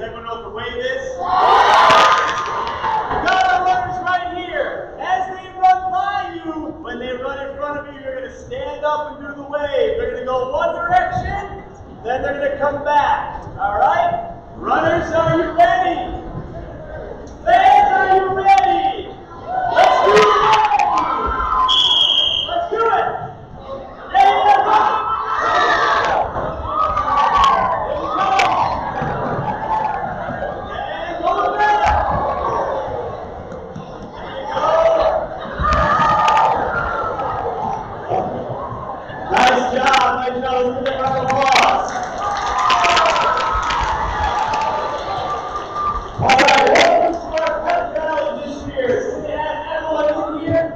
Does everyone know what the wave is? You got our runners right here. As they run by you, when they run in front of you, you're going to stand up and do the wave. They're going to go one direction, then they're going to come back. All right? Runners, are you ready? Fans, are you ready? Let's do it! Let's do it! Yeah, go! Nice job. Let's give them a round of applause. All right, welcome to our Pep Rally this year. Since we have everyone in here,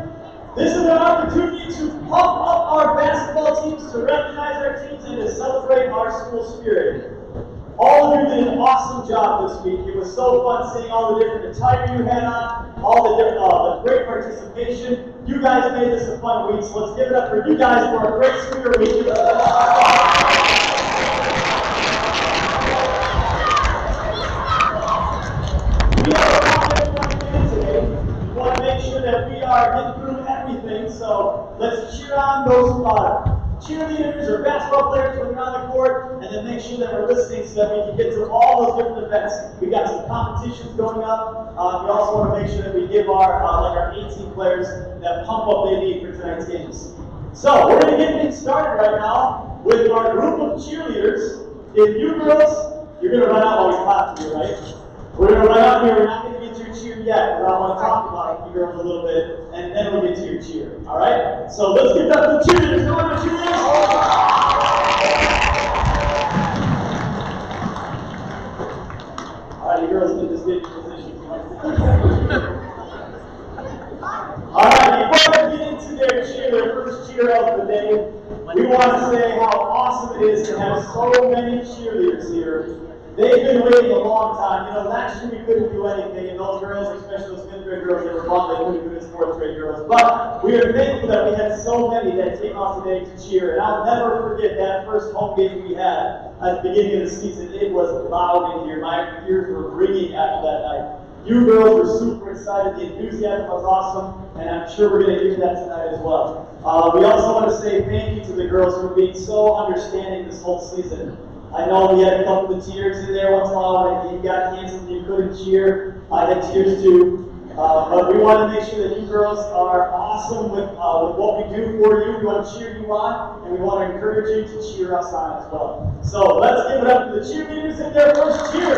this is an opportunity to pump up our basketball teams, to recognize our teams, and to celebrate our school spirit. All of you did an awesome job this week. It was so fun seeing all the different attire you had on, all the different, the great participation. You guys made this a fun week, so let's give it up for you guys for a great Spirit Week. We have a lot of everyone today. We want to make sure that we are getting through everything, so let's cheer on those cheerleaders or basketball players when they're on the court, and then make sure that we're listening so that we can get to all those different events. We got some competitions going up. We also want to make sure that we give our like our 18 players that pump up they need for tonight's games. So we're going to get things started right now with our group of cheerleaders. If you girls, you're going to run out while we clap for you, right? We're going to run out here. We're not going to get to your cheer yet, but I want to talk about you girls a little bit, and then we'll get to your cheer. All right? So let's get up to the cheerleaders. Come on, cheerleaders. All right, you girls can just get your positions. All right, before we get into their cheer, their first cheer of the day, we want to say how awesome it is to have so many cheerleaders here. They've been waiting a long time. You know, last year we couldn't do anything, and those girls, especially those 5th grade girls, they were bummed they couldn't do this 4th grade girls. But we are thankful that we had so many that came out today to cheer. And I'll never forget that first home game we had at the beginning of the season. It was loud in here. My ears were ringing after that night. You girls were super excited. The enthusiasm was awesome, and I'm sure we're going to hear that tonight as well. We also want to say thank you to the girls for being so understanding this whole season. I know we had a couple of tears in there once in a while when you got canceled and you couldn't cheer. I had tears too. But we want to make sure that you girls are awesome with what we do for you. We want to cheer you on, and we want to encourage you to cheer us on as well. So let's give it up to the cheerleaders in their first cheer.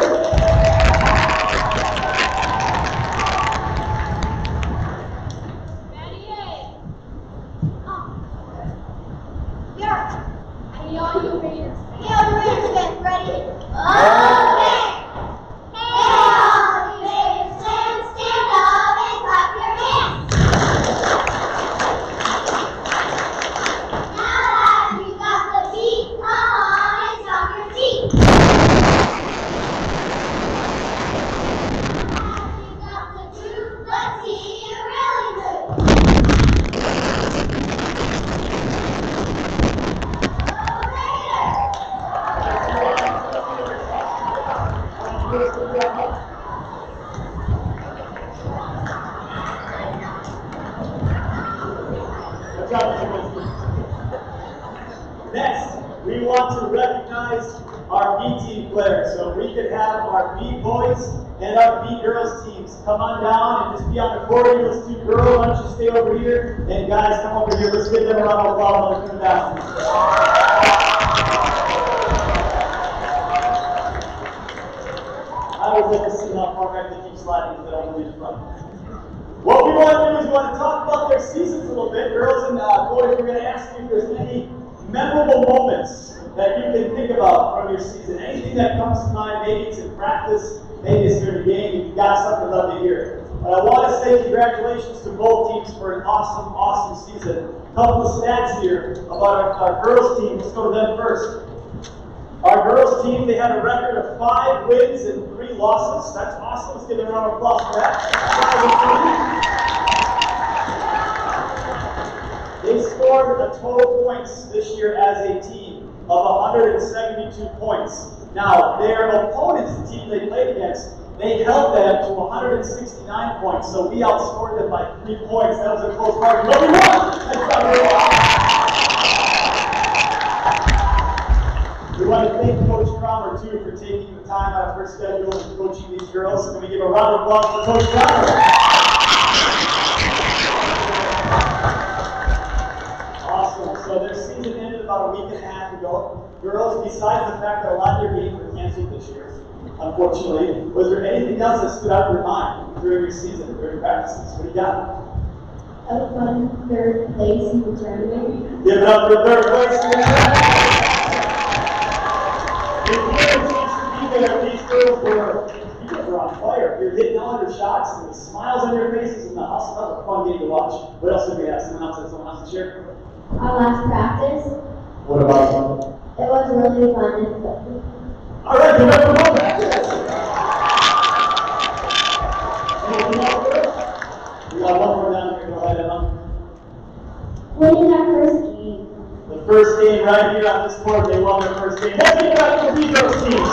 All you Raiders. Hey, all you Raiders fans, ready? Okay. Hey, all you Raiders fans, stand up and clap your hands. Now that we got the beat, come on and stomp your feet. Now that we got the groove, let's see you really move. Next, we want to recognize our B team players. So we could have our B boys and our B girls teams come on down and just be on the court. Let's do girls, why don't you stay over here? And guys, come over here. Let's give them a round of applause when they come down. I would like to see how far back they keep sliding instead of in front. What we want to do is we want to talk about their seasons a little bit. Girls and boys, we're going to ask you if there's any memorable moments that you can think about from your season. Anything that comes to mind, maybe it's in practice, maybe it's during the game. If you've got something, I'd love to hear it. But I want to say congratulations to both teams for an awesome, awesome season. A couple of stats here about our girls team. Let's go to them first. Our girls team, they had a record of 5 wins and 3 losses. That's awesome. Let's give them a round of applause for that. They scored a total points this year as a team of 172 points. Now, their opponents, the team they played against, they held them to 169 points, so we outscored them by 3 points. That was a close margin. But we won! That's not very well. We want to thank Coach Cromer, too, for taking the time out of her schedule and coaching these girls. So can we give a round of applause for Coach Cromer? Awesome. So their season ended about a week and a half ago. Girls, besides the fact that a lot of your games were canceled this year, unfortunately, was there anything else that stood out in your mind during your season, during your practices? What do you got? I won third place in the tournament. Give it up for third place in the tournament. If you were to be there, these girls were on fire. You're hitting all your shots and the smiles on your faces and the hustle. That was a fun game to watch. What else did we have? Someone else to share? Our last practice. What about you? It was really fun and good. All right, give it up for more practice. Anything else there? We got one more down here. Go ahead, Emma. Winning our first game. The first game right here on this court, they won their first game. Let's get back to the B-girls teams.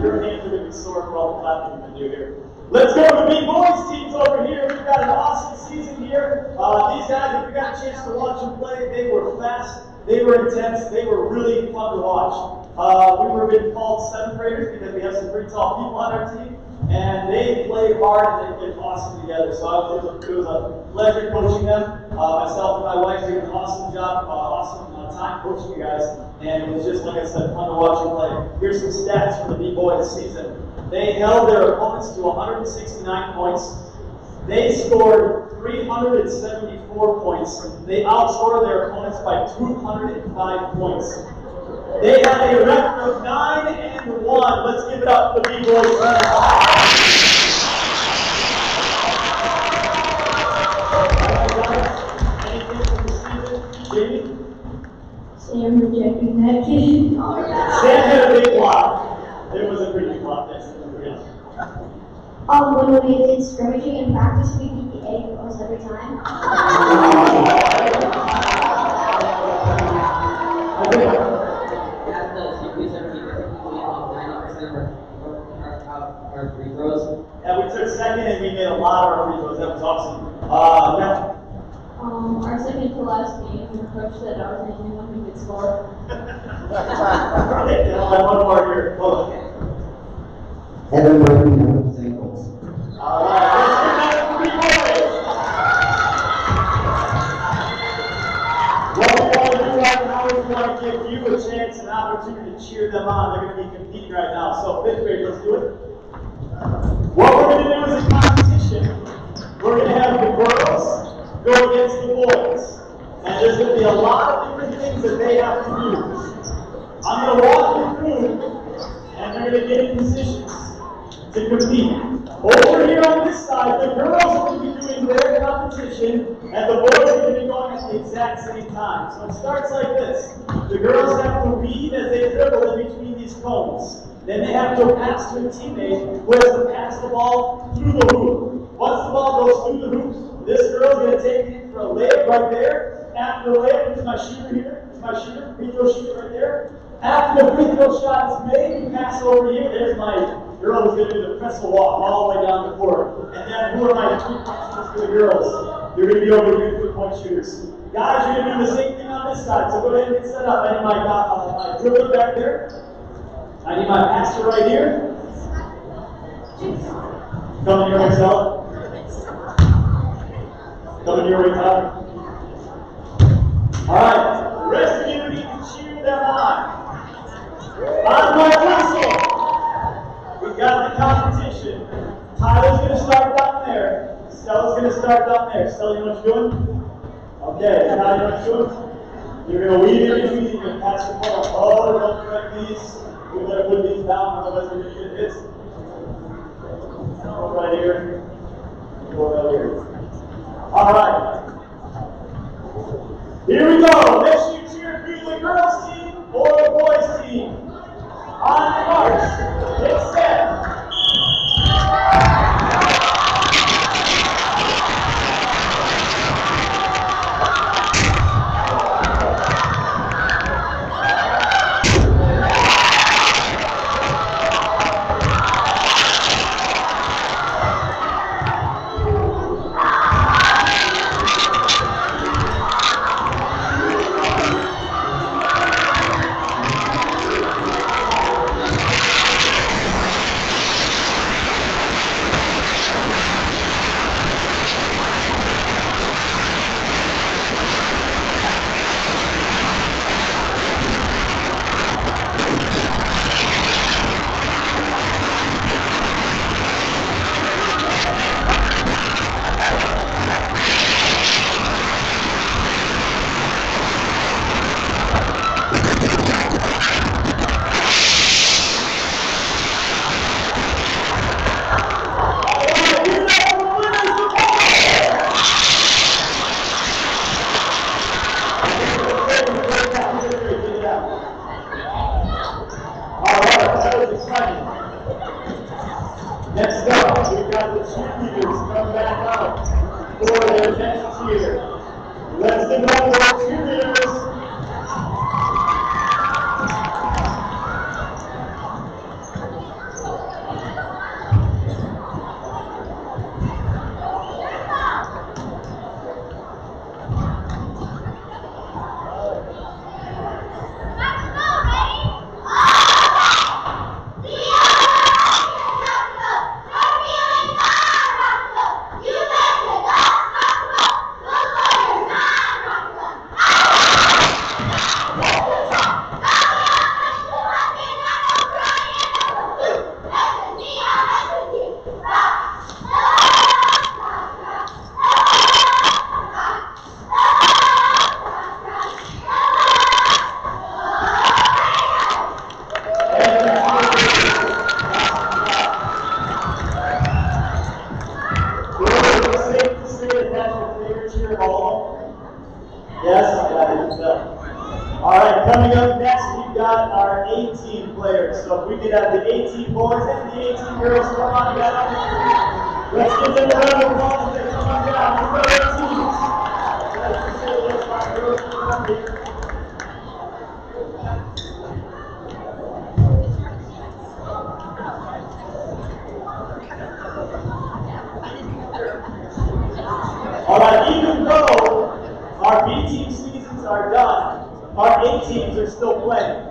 Your hands are going to be sore for all the clapping you can do here. Let's go to the big boys teams over here. We've got an awesome season here. These guys, if you got a chance to watch them play, they were fast, they were intense, they were really fun to watch. We were being called 7th graders because we have some pretty tall people on our team. And they played hard and they played awesome together. So it was a pleasure coaching them. Myself and my wife did an awesome job, awesome time coaching you guys. And it was just, like I said, fun to watch them play. Here's some stats from the B-boys season. They held their opponents to 169 points. They scored 374 points. They outscored their opponents by 205 points. They had a record of 9-1. Let's give it up for the B-boys. Anything from the season? Jamie? Sam rejecting that kid. Sam had a big block. It was a pretty big block. That's When we did scrimmaging in practice, we beat the A girls every time. Our free throws. Yeah, we took second and we made a lot of our free throws. That was awesome. Yeah. Our second to last game, the coach said I was the only one who could score. Okay, I'll have one more here. Hold on. Heaven working on his ankles. All right, let's get back to the B-boys. What we want to do right now is we want to give you a chance, an opportunity to cheer them on. They're going to be competing right now. So 5th grade, let's do it. What we're going to do is a competition. We're going to have the girls go against the boys. And there's going to be a lot of different things that they have to do. I'm going to walk you through, and they're going to get in positions to compete. Over here on this side, the girls are going to be doing their competition, and the boys are going to be going at the exact same time. So it starts like this. The girls have to weave as they dribble in between these cones. Then they have to pass to a teammate who has to pass the ball through the hoop. Once the ball goes through the hoops, this girl's going to take it in for a layup right there. After the layup, it's my shooter here. It's my shooter, free throw shooter right there. After the free throw shot is made, you pass over here. There's my girl who's going to do the pretzel walk all the way down the court. And then who are my 3 passes for the girls? You're going to be over here 3-point shooters. Guys, you're going to do the same thing on this side. So go ahead and get set up. I need my dribbler back there. I need my passer right here. Coming your way, Stella. Coming your way, Tyler. All right, the rest of you need to cheer them on. On my whistle, we've got the competition. Tyler's going to start down there. Stella's going to start down there. Stella, you know what you're doing? Okay, Tyler, you know what you're doing? You're going to weave in between these and pass the ball. Oh, don't correct these. We better put these down, otherwise we're going to get hits. Go right here. Go right here. All right. Here we go. Make sure you cheer for the girls team or the boys team. On your march. Get set. give it up for our cheerleaders. Yes, I got it. All right, coming up next, we've got our 18 players. So if we could have the 18 boys and the 18 girls come on down. Let's give them a round of applause as they come on down. Number 18. All right, even though our B team seasons are done, our A teams are still playing.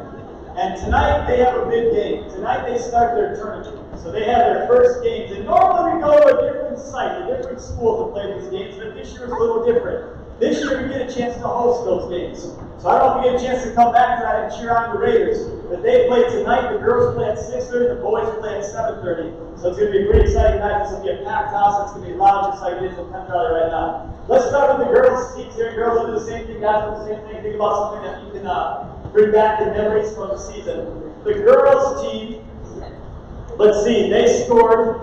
And tonight they have a big game. Tonight they start their tournament. So they have their first games. And normally we go to a different site, a different school to play these games, but this year is a little different. This year we get a chance to host those games. So I don't know if we get a chance to come back tonight and cheer on the Raiders. But they play tonight. The girls play at 6:30. The boys play at 7:30. So it's going to be a pretty exciting night. It's going to be a packed house. It's going to be loud just like it is at Pep Rally right now. Let's start with the girls' teams here. Girls will do the same thing. Guys will do the same thing. Think about something that you can bring back the memories from the season. The girls' team, let's see, they scored.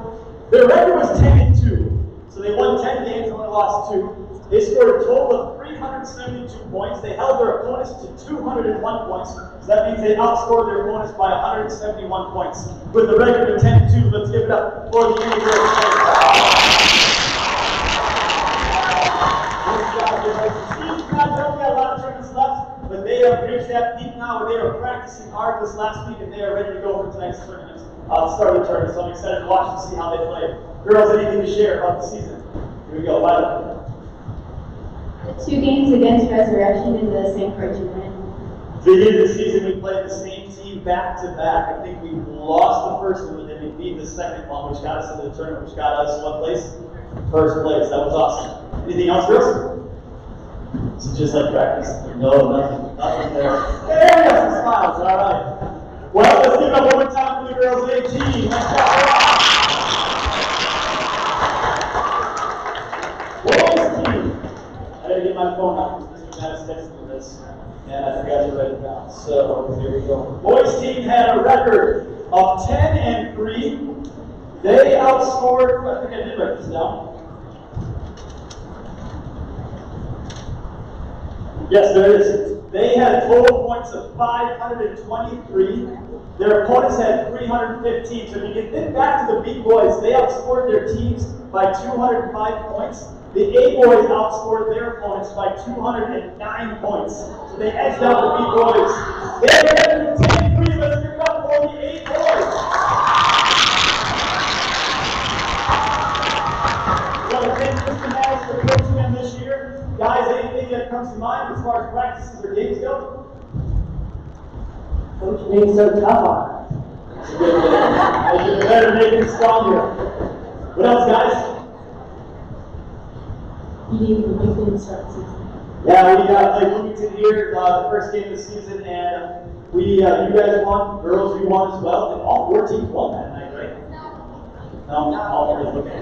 Their record was 10-2. So they won 10 games and only lost 2. They scored a total of 372 points. They held their opponents to 201 points. So that means they outscored their opponents by 171 points. With a record of 10-2, let's give it up for the Indian girls. They don't got a lot of tournaments left, but they have reached that peak now where they were practicing hard this last week and they are ready to go for tonight's tournament. The start of the tournament, so I'm excited to watch and see how they play. Girls, anything to share about the season? Here we go, Violet. 2 games against Resurrection in the St. Croix tournament. Beginning of the season, we played the same team back to back. I think we lost the first one, and then we beat the second one, which got us into the tournament, which got us what place? First place. That was awesome. Anything else, girls? So just like practice. No, nothing there. Hey, we got some smiles. All right. Well, let's give it up one more time for the girls' 18. Let's go. Boys team. I gotta get my phone out because Mr. Mattis texted me this, and I forgot to write it down. So here we go. Boys team had a record of 10-3. They outscored. I think I did write this down. Yes, there is. They had total points of 523. Their opponents had 315. So if you can think back to the B boys, they outscored their teams by 205 points. The A boys outscored their opponents by 209 points. So they edged out the B boys. They had 10-3. Let's give it up for the A boys. So thank Mr. Mattis for coaching them this year. Guys, anything that comes to mind as far as practices or games go? Coach being so tough on us. You better make them stronger. What else, guys? You need to Bloomington to start the season. Yeah, we got played Bloomington here the first game of the season, and you guys won. Girls, you won as well. And all 4 teams won that night, right? No, all 3. Okay.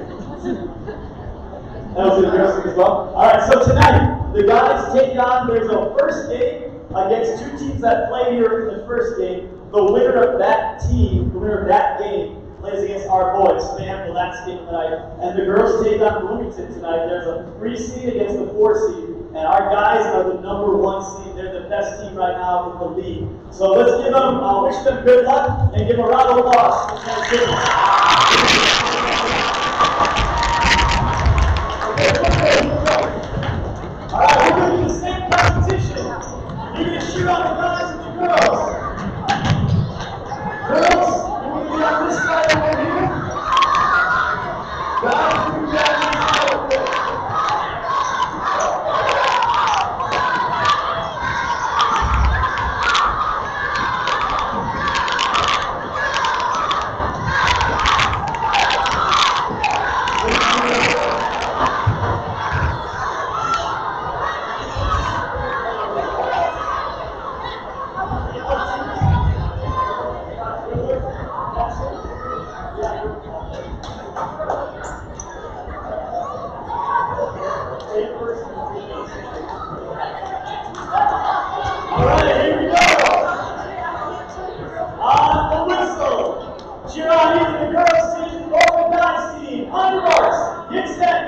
That was interesting as well. All right, so tonight, the guys take on, there's a first game against 2 teams that play here in the first game. The winner of that team, the winner of that game, plays against our boys. So they have the last game tonight. And the girls take on Bloomington tonight. There's a 3 seed against the 4 seed. And our guys are the number 1 seed. They're the best team right now in the league. So let's give them, wish them good luck and give them a round of applause. All right, we're going to do the same All right, here we go. On the whistle. Cheer on either the girls team or the guys team. On your marks, get set.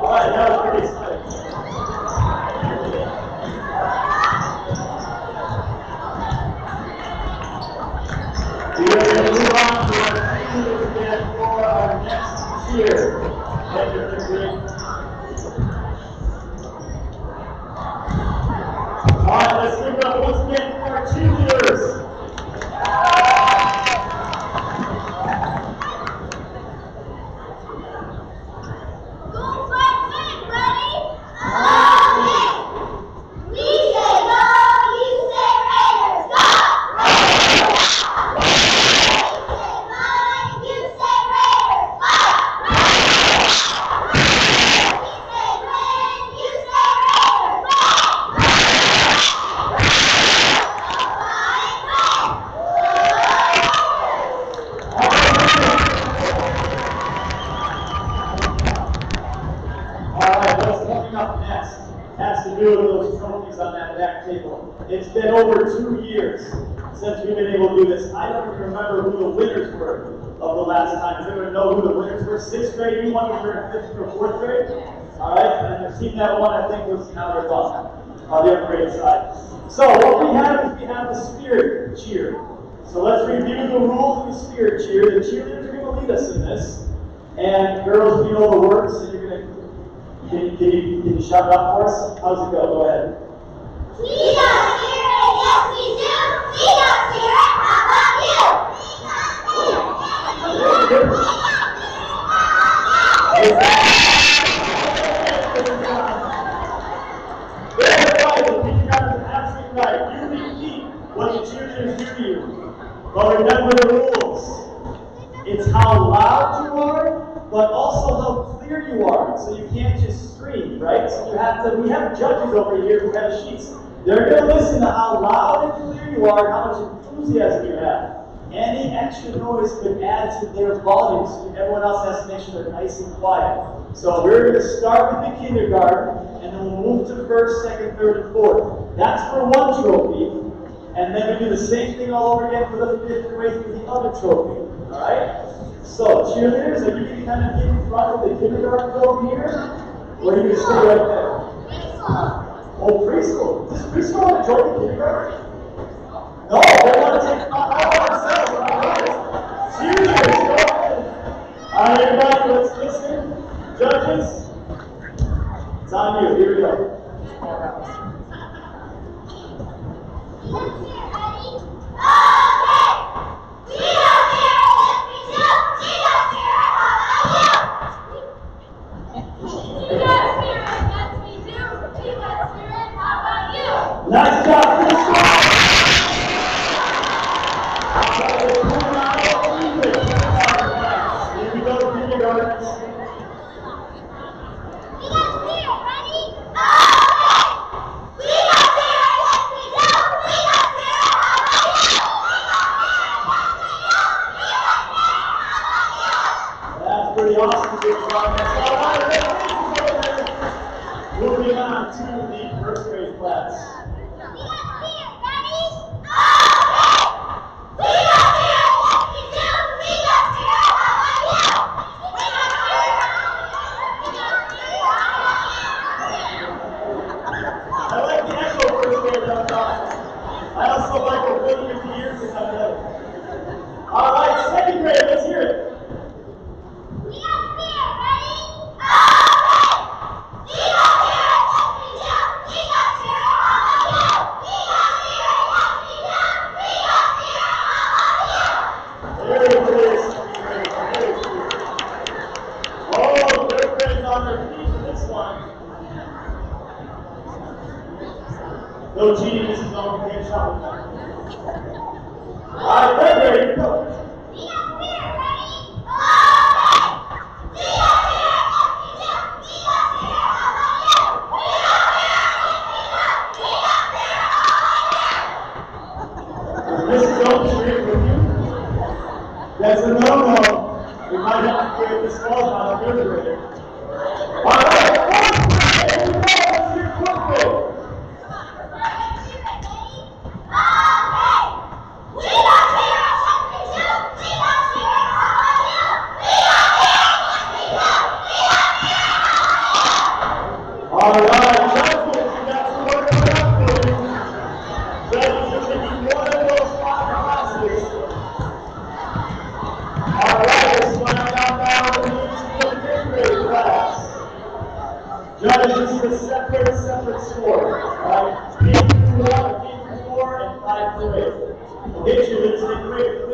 All right, that was pretty exciting. We are going to move on to our cheerleaders again for our next cheer. Thank you, Victory. All right, let's give it up once again for our cheerleaders. Has to do with those trophies on that back table. It's been over 2 years since we've been able to do this. I don't even remember who the winners were of the last time. Does anyone know who the winners were? 6th grade, you won when you were in 5th or 4th grade? All right, and the team that won, I think, was now they're gone on the upgrade side. So what we have is we have the spirit cheer. So let's review the rules of the spirit cheer. The cheerleaders are going to lead us in this. And girls, you know the words, so you're going to Can you shout it out for us? How's it go? Go ahead. We got spirit, yes we do. We got spirit, how about you? Absolutely right. You repeat what the cheerleaders do to you. But remember the rules. It's how loud you are, but also how clear you are. So you can't just scream, right? So you have to, we have judges over here who have sheets. They're going to listen to how loud and clear you are and how much enthusiasm you have. Any extra noise could add to their volume, so everyone else has to make sure they're nice and quiet. So we're going to start with the kindergarten, and then we'll move to 1st, 2nd, 3rd, and 4th. That's for one trophy. And then we do the same thing all over again for the 5th grade for the other trophy. All right? So, cheerleaders, are you going to kind of get in front of the kindergarten over here? Or are you going to stay right there? Oh, preschool. Does preschool want to join the kindergarten? No, they want to take all themselves. All right. Cheerleaders, go ahead. All right, everybody, let's listen. Judges, it's on you. Here we go. Nice job, preschool! Here we go, kindergarten. That's pretty awesome, big progress. All right, moving on to the 1st grade class. No cheating, this is all you can't shop with that. Alright, February, here we go. Mrs. Oaks, we're here with you. That's a no-no. We might have to create this fall on a third grader. Alright, fourth grade, here we go. Let's hear fourth grade. Alright, judges, we got some work coming up for you. Judges, you're taking one of those 5 classes. Alright, let's find out now the names of the fifth grade class. Judges, this is a separate score. Alright, K through 1, K through 4, and 5 through 8. Okay, so let's take a break.